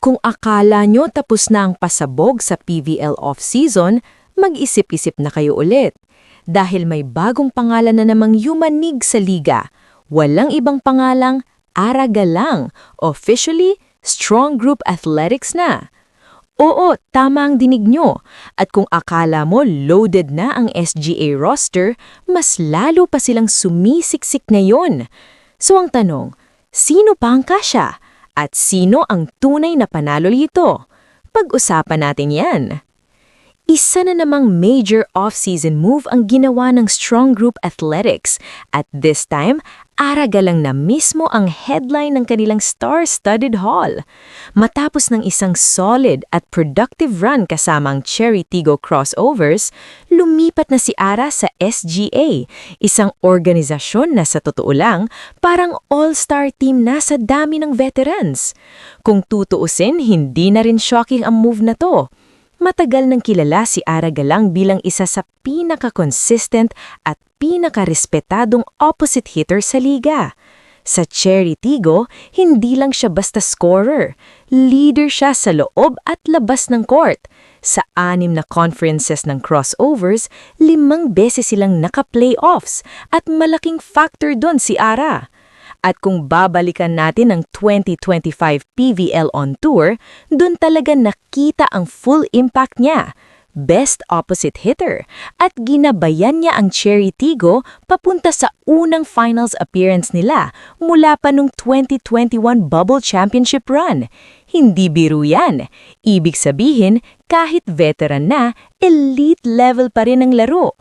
Kung akala nyo tapos na ang pasabog sa PVL off-season, mag-isip-isip na kayo ulit. Dahil may bagong pangalan na namang yumanig sa liga. Walang ibang pangalang Aragalang, officially Strong Group Athletics na. Oo, tama ang dinig nyo. At kung akala mo loaded na ang SGA roster, mas lalo pa silang sumisiksik ngayon. So ang tanong, sino pa ang kasya? At sino ang tunay na panalo dito? Pag-usapan natin yan. Isa na namang major off-season move ang ginawa ng Strong Group Athletics. At this time, Aragalang na mismo ang headline ng kanilang star-studded haul. Matapos ng isang solid at productive run kasama ang Cherry Tigo Crossovers, lumipat na si Ara sa SGA, isang organisasyon na sa totoo lang, parang all-star team na sa dami ng veterans. Kung tutuusin, hindi na rin shocking ang move na to. Matagal nang kilala si Aragalang bilang isa sa pinaka-consistent at pinaka-respetadong opposite hitter sa liga. Sa Cherry Tigo, hindi lang siya basta scorer. Leader siya sa loob at labas ng court. Sa 6 na conferences ng crossovers, 5 beses silang naka-playoffs at malaking factor doon si Ara. At kung babalikan natin ang 2025 PVL on Tour, dun talaga nakita ang full impact niya. Best opposite hitter. At ginabayan niya ang Cherry Tigo papunta sa unang finals appearance nila mula pa nung 2021 Bubble Championship run. Hindi biro yan. Ibig sabihin, kahit veteran na, elite level pa rin ang laro.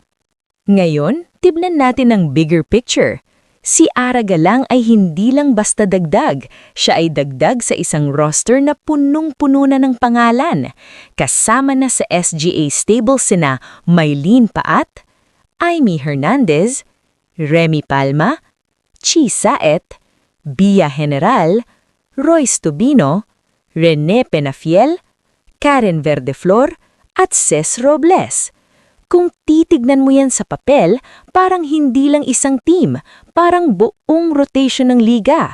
Ngayon, tignan natin ang bigger picture. Si Aragalang ay hindi lang basta dagdag, siya ay dagdag sa isang roster na punong-puno na ng pangalan. Kasama na sa SGA stable sina Maylene Paat, Aimee Hernandez, Remy Palma, Chi Saet, Bia General, Royce Tubino, Rene Penafiel, Karen Verdeflor, at Ces Robles. Kung titignan mo yan sa papel, parang hindi lang isang team, parang buong rotation ng liga.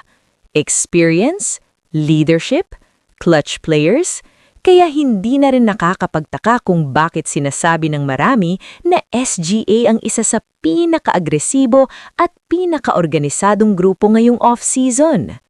Experience, leadership, clutch players, kaya hindi na rin nakakapagtaka kung bakit sinasabi ng marami na SGA ang isa sa pinaka-agresibo at pinaka-organisadong grupo ngayong off-season.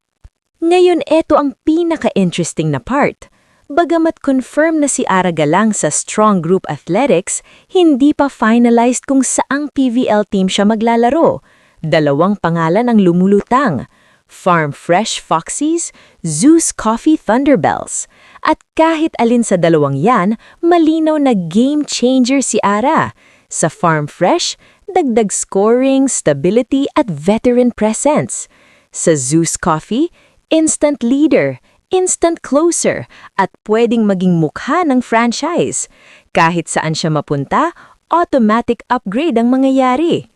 Ngayon, eto ang pinaka-interesting na part. Bagamat confirm na si Aragalang sa Strong Group Athletics, hindi pa finalized kung saang PVL team siya maglalaro. 2 pangalan ang lumulutang, Farm Fresh Foxies, Zeus Coffee Thunderbells. At kahit alin sa 2 yan, malinaw na game changer si Ara. Sa Farm Fresh, dagdag scoring, stability at veteran presence. Sa Zeus Coffee, instant leader, instant closer, at pwedeng maging mukha ng franchise. Kahit saan siya mapunta, automatic upgrade ang mangyayari.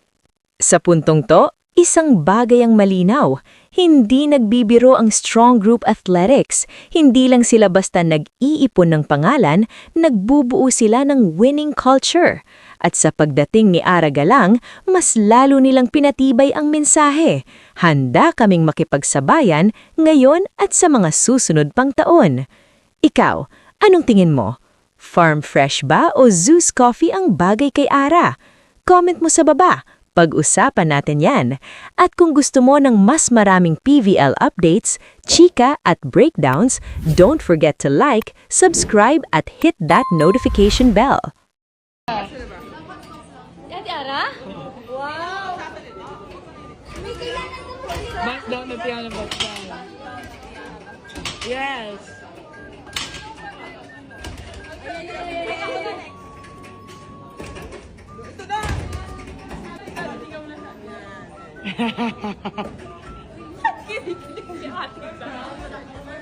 Sa puntong to, isang bagay ang malinaw. Hindi nagbibiro ang Strong Group Athletics. Hindi lang sila basta nag-iipon ng pangalan, nagbubuo sila ng winning culture. At sa pagdating ni Aragalang, mas lalo nilang pinatibay ang mensahe. Handa kaming makipagsabayan ngayon at sa mga susunod pang taon. Ikaw, anong tingin mo? Farm Fresh ba o Zeus Coffee ang bagay kay Ara? Comment mo sa baba. Pag-usapan natin yan. At kung gusto mo ng mas maraming PVL updates, chika at breakdowns, don't forget to like, subscribe at hit that notification bell. Ate Ara? Wow! Back down the piano, back down. Yes.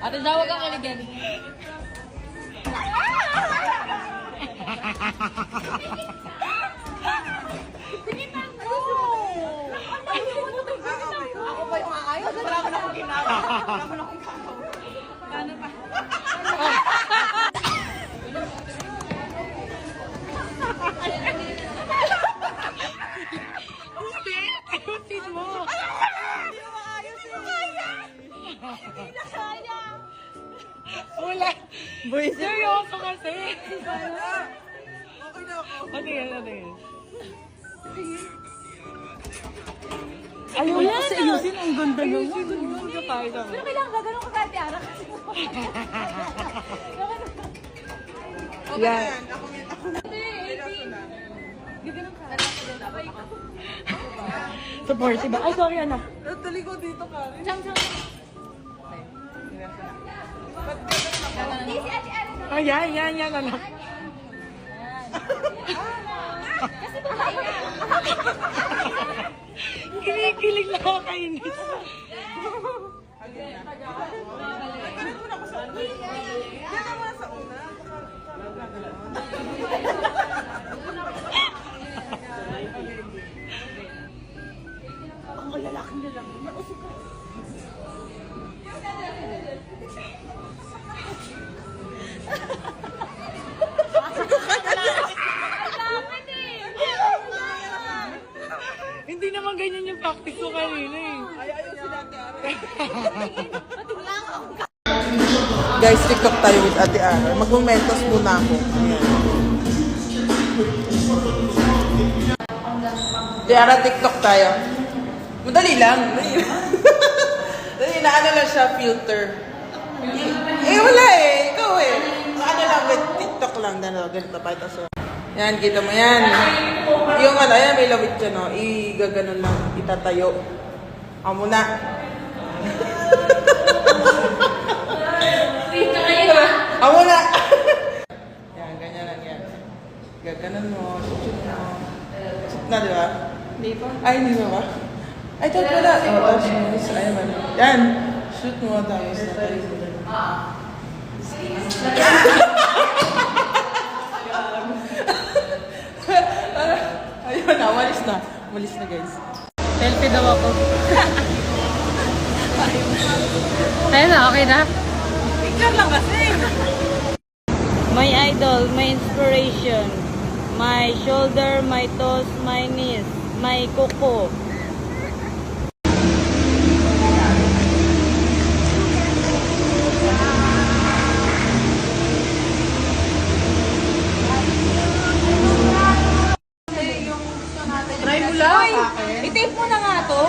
Ate, zawag kang kaligan. Ako pa yung aayos. Wala mo na akong ginagawa. Wala mo na akong kakaw. Paano pa? Ayusin mo. Hindi mo maayos yung kaya. Hindi na kaya. Nagulat. Buwisit. Seryoso kasi. Okay na ako. Ano yan, ano yan? Ayaw mo kasi ayusin. Ang ganda naman. Ayusin ka tayo naman. Pero kailangan gagano'n ka kay Ate Ara kasi Okay na yan. Ako na. gagano'n ka. Sa party ba? Ay, sorry anak. Natali ko dito, Karen. Chang, chang. Hindi si Ate Ara. Ay, yan, anak. Kasi babae na. Kinikilig lang ako kainis. Nagkaroon muna ako sa una. Diyan ka muna sa una. Ang lalaking lalaki. Mausok ka. Bakit eh? Hindi naman ganyan yung practice ko kanina eh. Ayaw si Ate Ara. Guys, TikTok tayo with Ate Ara. Mag-momentos muna ako. Ayan. Ate Ara, TikTok tayo. Madali lang. Dali na, ano lang siya, filter. Wala eh. Ikaw eh. Ano lang, with TikTok lang. Ganito pa ito. So, yan, kita mo yan. Yung ano, ayan, may lawit dyan, no? Igaganon lang, itatayo. Ako muna. Ako muna. Yan, ganyan lang yan. Gaganon mo, shoot mo. Shoot na, di ba? Hindi pa. Ay, hindi pa ba? Ay, ito pala. Tapos, ayan ba? Yan. Shoot mo, tapos natayo mo. Ayun na, walis na. Walis na, guys. Selfie daw ako. Ayun na, okay na. Picture lang kasi. My idol, my inspiration, my shoulder, my toes, my knees, my kuko. Try mo lang. I-tape mo na nga to.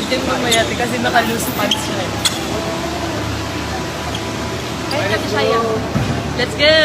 Hindi mo mayati kasi naka-loose pants siya. Ay, kasi sayang. Let's go!